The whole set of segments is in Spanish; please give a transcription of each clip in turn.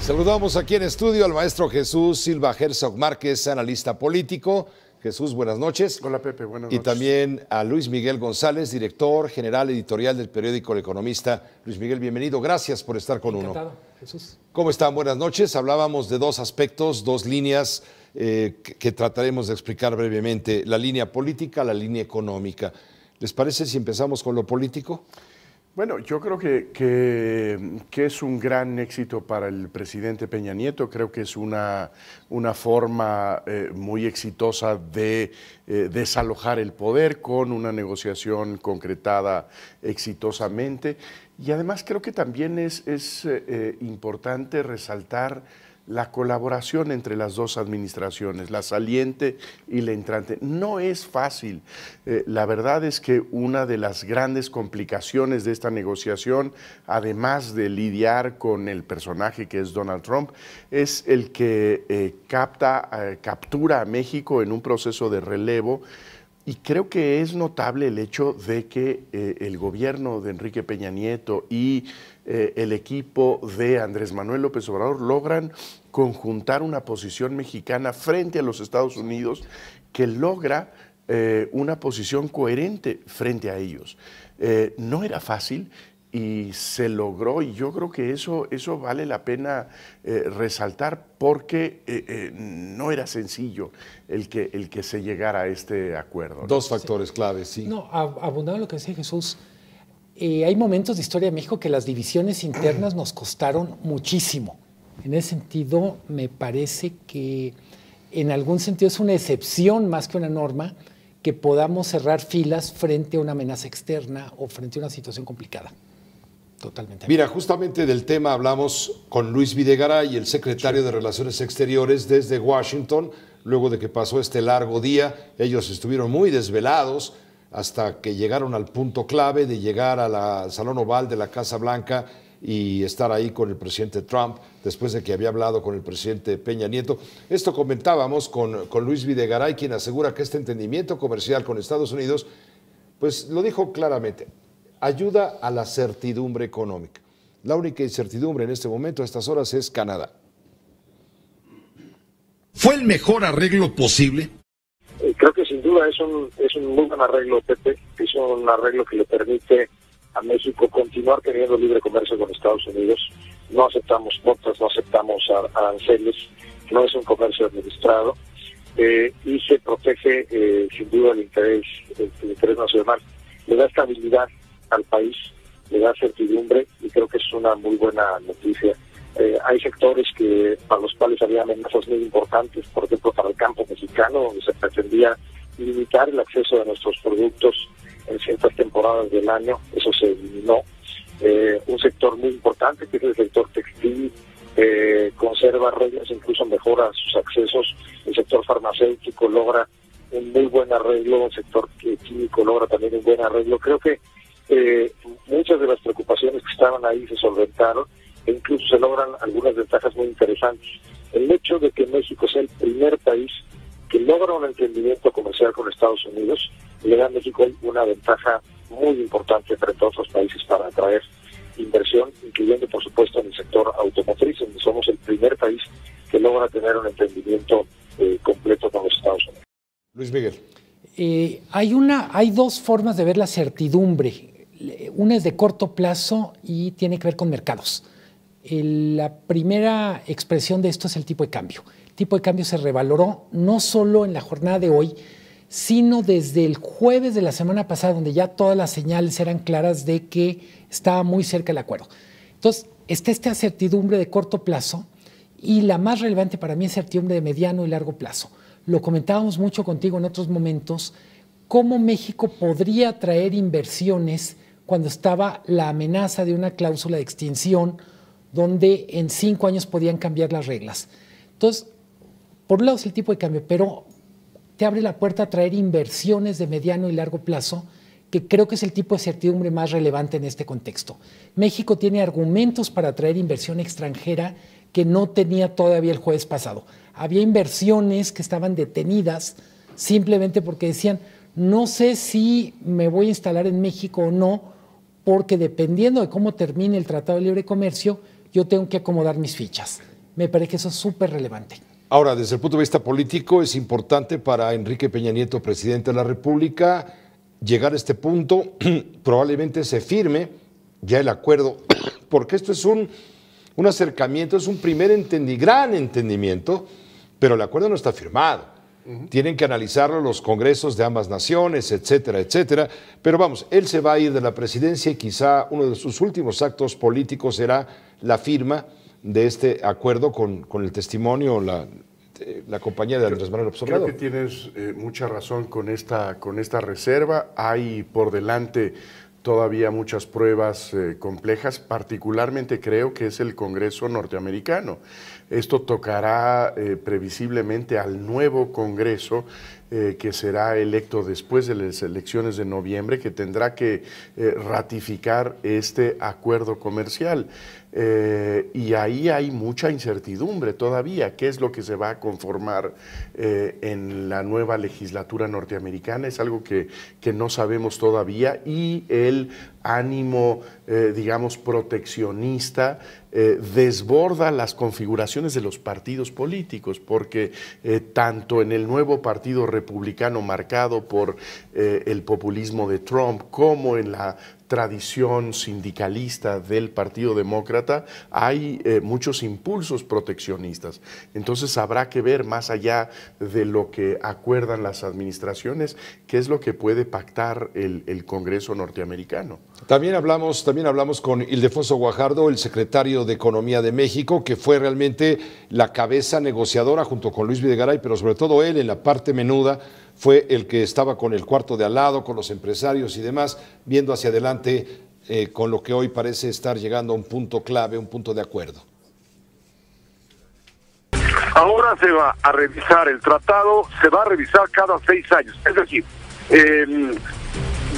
Saludamos aquí en estudio al maestro Jesús Silva Herzog Márquez, analista político. Jesús, buenas noches. Hola Pepe, buenas noches. Y también a Luis Miguel González, director general editorial del periódico El Economista. Luis Miguel, bienvenido. Gracias por estar con Encantado, uno. Jesús. ¿Cómo están? Buenas noches. Hablábamos de dos aspectos, dos líneas que trataremos de explicar brevemente. La línea política, la línea económica. ¿Les parece si empezamos con lo político? Bueno, yo creo que es un gran éxito para el presidente Peña Nieto. Creo que es una forma muy exitosa de desalojar el poder con una negociación concretada exitosamente. Y además creo que también es importante resaltar la colaboración entre las dos administraciones, la saliente y la entrante. No es fácil. La verdad es que una de las grandes complicaciones de esta negociación, además de lidiar con el personaje que es Donald Trump, es el que captura a México en un proceso de relevo. Y creo que es notable el hecho de que el gobierno de Enrique Peña Nieto y el equipo de Andrés Manuel López Obrador logran conjuntar una posición mexicana frente a los Estados Unidos que logra una posición coherente frente a ellos. No era fácil y se logró, y yo creo que eso vale la pena resaltar porque no era sencillo el que se llegara a este acuerdo, ¿no? Dos factores claves, sí. No, abundando en lo que decía Jesús, hay momentos de historia de México que las divisiones internas nos costaron muchísimo. En ese sentido, me parece que en algún sentido es una excepción más que una norma que podamos cerrar filas frente a una amenaza externa o frente a una situación complicada. Totalmente. Mira, justamente del tema hablamos con Luis Videgaray, el secretario de Relaciones Exteriores desde Washington, luego de que pasó este largo día. Ellos estuvieron muy desvelados hasta que llegaron al punto clave de llegar al Salón Oval de la Casa Blanca y estar ahí con el presidente Trump, después de que había hablado con el presidente Peña Nieto. Esto comentábamos con Luis Videgaray, quien asegura que este entendimiento comercial con Estados Unidos, pues lo dijo claramente, ayuda a la certidumbre económica. La única incertidumbre en este momento, a estas horas, es Canadá. ¿Fue el mejor arreglo posible? Creo que sin duda es un muy buen arreglo, Pepe. Es un arreglo que le permite a México continuar teniendo libre comercio con Estados Unidos. No aceptamos cuotas, no aceptamos aranceles, no es un comercio administrado y se protege sin duda el interés nacional. Le da estabilidad al país, le da certidumbre y creo que es una muy buena noticia. Hay sectores para los cuales había amenazas muy importantes, por ejemplo para el campo mexicano, donde se pretendía limitar el acceso de nuestros productos en ciertas temporadas del año. Eso se eliminó. Un sector muy importante, que es el sector textil, conserva reglas, incluso mejora sus accesos. El sector farmacéutico logra un muy buen arreglo, el sector químico logra también un buen arreglo. Creo que muchas de las preocupaciones que estaban ahí se solventaron e incluso se logran algunas ventajas muy interesantes. El hecho de que México sea el primer país que logra un entendimiento comercial con Estados Unidos le da a México una ventaja muy importante frente a otros países para atraer inversión, incluyendo por supuesto en el sector automotriz, donde somos el primer país que logra tener un entendimiento completo con los Estados Unidos. Luis Miguel. Hay dos formas de ver la certidumbre. Una es de corto plazo y tiene que ver con mercados. La primera expresión de esto es el tipo de cambio. El tipo de cambio se revaloró no solo en la jornada de hoy, sino desde el jueves de la semana pasada, donde ya todas las señales eran claras de que estaba muy cerca el acuerdo. Entonces, está esta certidumbre de corto plazo y la más relevante para mí es certidumbre de mediano y largo plazo. Lo comentábamos mucho contigo en otros momentos, cómo México podría atraer inversiones cuando estaba la amenaza de una cláusula de extinción donde en 5 años podían cambiar las reglas. Entonces, por un lado es el tipo de cambio, pero te abre la puerta a traer inversiones de mediano y largo plazo, que creo que es el tipo de certidumbre más relevante en este contexto. México tiene argumentos para atraer inversión extranjera que no tenía todavía el jueves pasado. Había inversiones que estaban detenidas simplemente porque decían, no sé si me voy a instalar en México o no, porque dependiendo de cómo termine el Tratado de Libre Comercio, yo tengo que acomodar mis fichas. Me parece que eso es súper relevante. Ahora, desde el punto de vista político, es importante para Enrique Peña Nieto, presidente de la República, llegar a este punto. Probablemente se firme ya el acuerdo, porque esto es un acercamiento, es un primer gran entendimiento, pero el acuerdo no está firmado. Tienen que analizarlo los congresos de ambas naciones, etcétera, etcétera. Pero vamos, él se va a ir de la presidencia y quizá uno de sus últimos actos políticos será la firma de este acuerdo con el testimonio, la compañía de Andrés Manuel López Obrador. Creo que tienes mucha razón con esta reserva. Hay por delante todavía muchas pruebas complejas, particularmente creo que es el Congreso norteamericano. Esto tocará previsiblemente al nuevo Congreso que será electo después de las elecciones de noviembre, que tendrá que ratificar este acuerdo comercial. Y ahí hay mucha incertidumbre todavía. ¿Qué es lo que se va a conformar en la nueva legislatura norteamericana? Es algo que no sabemos todavía, y el ánimo, digamos, proteccionista desborda las configuraciones de los partidos políticos, porque tanto en el nuevo partido republicano marcado por el populismo de Trump, como en la tradición sindicalista del Partido Demócrata, hay muchos impulsos proteccionistas. Entonces habrá que ver, más allá de lo que acuerdan las administraciones, qué es lo que puede pactar el Congreso norteamericano. También hablamos con Ildefonso Guajardo, el secretario de Economía de México, que fue realmente la cabeza negociadora junto con Luis Videgaray, pero sobre todo él en la parte menuda fue el que estaba con el cuarto de al lado, con los empresarios y demás, viendo hacia adelante con lo que hoy parece estar llegando a un punto clave, un punto de acuerdo. Ahora se va a revisar el tratado, se va a revisar cada 6 años, es decir,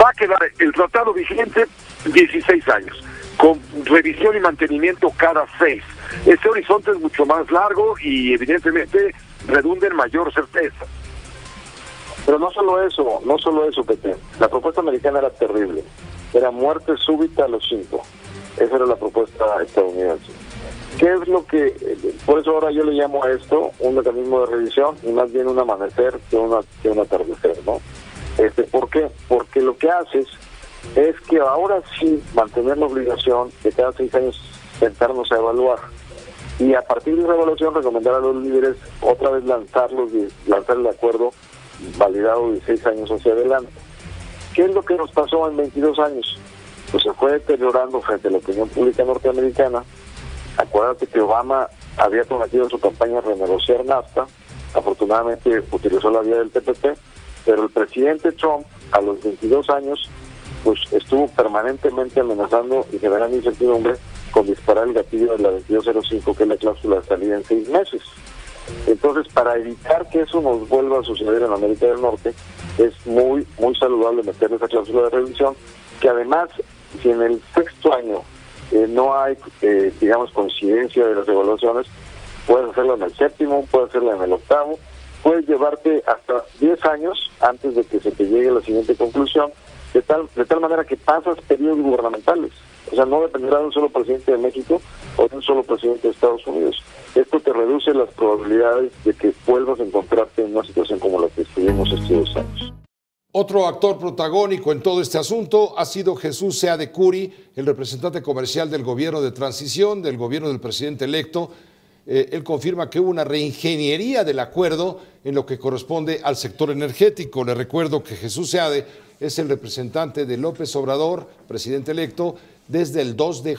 va a quedar el tratado vigente 16 años, con revisión y mantenimiento cada 6. Ese horizonte es mucho más largo y evidentemente redunda en mayor certeza. Pero no solo eso, Pepe. La propuesta americana era terrible. Era muerte súbita a los 5. Esa era la propuesta estadounidense. ¿Qué es lo que...? Por eso ahora yo le llamo a esto un mecanismo de revisión y más bien un amanecer que un atardecer, ¿no? ¿Por qué? Porque lo que haces es que ahora sí mantener la obligación de cada 6 años sentarnos a evaluar. Y a partir de esa evaluación recomendar a los líderes otra vez lanzar el acuerdo validado 16 años hacia adelante. ¿Qué es lo que nos pasó en 22 años? Pues se fue deteriorando frente a la opinión pública norteamericana. Acuérdate que Obama había prometido en su campaña renegociar NAFTA, afortunadamente utilizó la vía del TPP, pero el presidente Trump a los 22 años pues estuvo permanentemente amenazando y generando incertidumbre con disparar el gatillo de la 2205, que es la cláusula de salida en 6 meses. Entonces, para evitar que eso nos vuelva a suceder en América del Norte, es muy saludable meter esa cláusula de revisión, que además, si en el 6º año no hay, digamos, coincidencia de las evaluaciones, puedes hacerlo en el 7º, puedes hacerlo en el 8º, puedes llevarte hasta 10 años antes de que se te llegue a la siguiente conclusión, de tal manera que pasas periodos gubernamentales. O sea, no dependerá de un solo presidente de México o de un solo presidente de Estados Unidos. Esto te reduce las probabilidades de que vuelvas a encontrarte en una situación como la que estuvimos estos 2 años. Otro actor protagónico en todo este asunto ha sido Jesús Seade Curi, el representante comercial del gobierno de transición, del gobierno del presidente electo. Él confirma que hubo una reingeniería del acuerdo en lo que corresponde al sector energético. Le recuerdo que Jesús Seade es el representante de López Obrador, presidente electo, desde el 3 de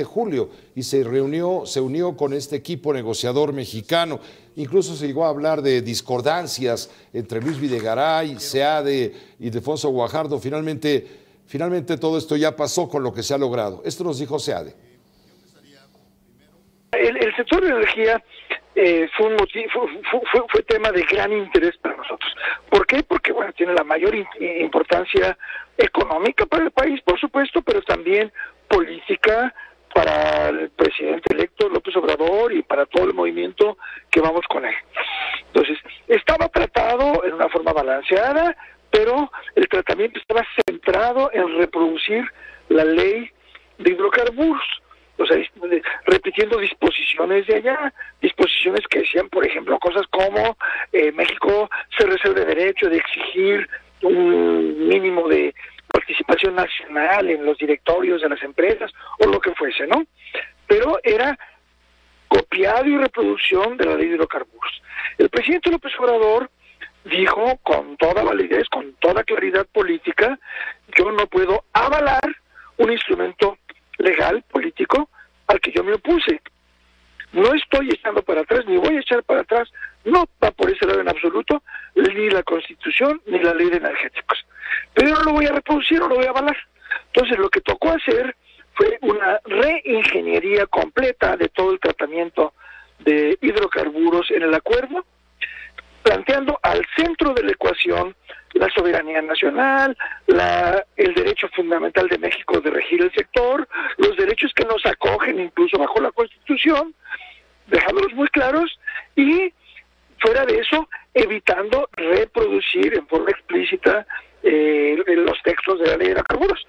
julio, y se unió con este equipo negociador mexicano. Incluso se llegó a hablar de discordancias entre Luis Videgaray, Seade y Ildefonso Guajardo. Finalmente todo esto ya pasó con lo que se ha logrado. Esto nos dijo Seade. El sector de energía fue tema de gran interés para nosotros. ¿Por qué? Porque bueno, tiene la mayor importancia económica para el país, por supuesto, pero también política para el presidente electo López Obrador y para todo el movimiento que vamos con él. Entonces, estaba tratado en una forma balanceada, pero el tratamiento estaba centrado en reproducir la ley de hidrocarburos. o sea, repitiendo disposiciones de allá, disposiciones que decían, por ejemplo, cosas como México se reserva el derecho de exigir un mínimo de participación nacional en los directorios de las empresas, o lo que fuese, ¿no? Pero era copiado y reproducción de la ley de hidrocarburos. El presidente López Obrador dijo con toda validez, con toda claridad política, yo no puedo avalar un instrumento legal, político, al que yo me opuse. No estoy echando para atrás, ni voy a echar para atrás, no va por ese lado en absoluto, ni la Constitución, ni la ley de energéticos. Pero yo no lo voy a reproducir, no lo voy a avalar. Entonces lo que tocó hacer fue una reingeniería completa de todo el tratamiento de hidrocarburos en el acuerdo, planteando al centro de la ecuación la soberanía nacional, el derecho fundamental de México de regir el sector, los derechos que nos acogen incluso bajo la Constitución, dejándolos muy claros, y fuera de eso, evitando reproducir en forma explícita los textos de la ley de hidrocarburos.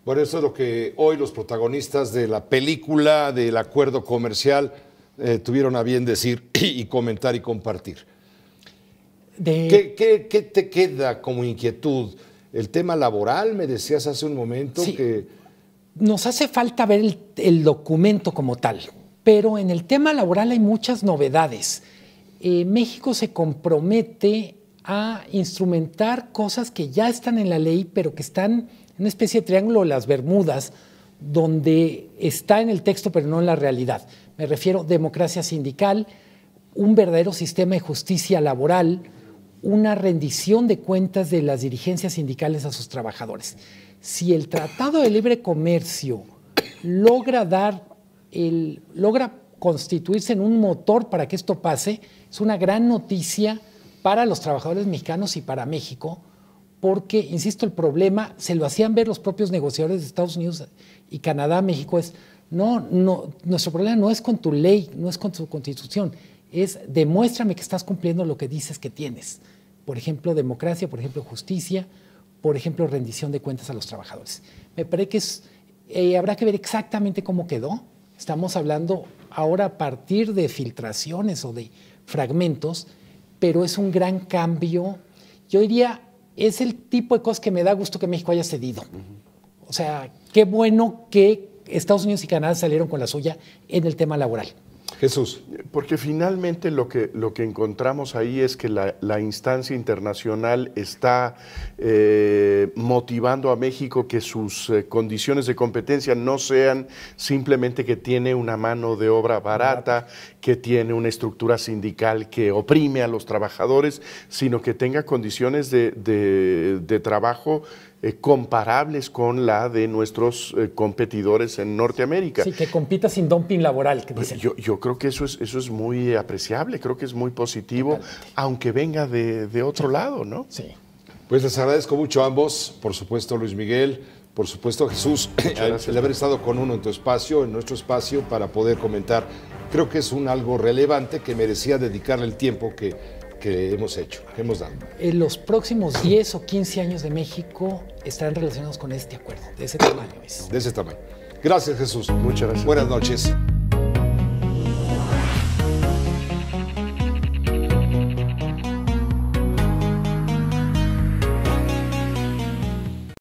Bueno, eso es lo que hoy los protagonistas de la película del acuerdo comercial tuvieron a bien decir y comentar y compartir. ¿Qué te queda como inquietud? El tema laboral, me decías hace un momento, sí, que... Nos hace falta ver el documento como tal, pero en el tema laboral hay muchas novedades. México se compromete a instrumentar cosas que ya están en la ley, pero que están en una especie de triángulo de las Bermudas, donde está en el texto, pero no en la realidad. Me refiero a democracia sindical, un verdadero sistema de justicia laboral, una rendición de cuentas de las dirigencias sindicales a sus trabajadores. Si el Tratado de Libre Comercio logra constituirse en un motor para que esto pase, es una gran noticia para los trabajadores mexicanos y para México, porque, insisto, el problema se lo hacían ver los propios negociadores de Estados Unidos y Canadá. México es, no, nuestro problema no es con tu ley, no es con tu constitución, es demuéstrame que estás cumpliendo lo que dices que tienes. Por ejemplo, democracia, por ejemplo, justicia, por ejemplo, rendición de cuentas a los trabajadores. Me parece que habrá que ver exactamente cómo quedó. Estamos hablando ahora a partir de filtraciones o de fragmentos, pero es un gran cambio. Yo diría, es el tipo de cosas que me da gusto que México haya cedido. O sea, qué bueno que Estados Unidos y Canadá salieron con la suya en el tema laboral. Jesús. Porque finalmente lo que encontramos ahí es que la instancia internacional está motivando a México que sus condiciones de competencia no sean simplemente que tiene una mano de obra barata, que tiene una estructura sindical que oprime a los trabajadores, sino que tenga condiciones de trabajo comparables con la de nuestros competidores en Norteamérica. Sí, que compita sin dumping laboral, que dicen. Yo creo que eso es muy apreciable, creo que es muy positivo, aunque venga de otro lado, ¿no? Sí. Pues les agradezco mucho a ambos, por supuesto Luis Miguel, por supuesto Jesús, el haber estado con uno en tu espacio, en nuestro espacio, para poder comentar. Creo que es algo relevante que merecía dedicarle el tiempo que hemos hecho, que hemos dado. En los próximos 10 o 15 años de México estarán relacionados con este acuerdo, de ese tamaño es. De ese tamaño. Gracias, Jesús. Muchas gracias. Buenas noches.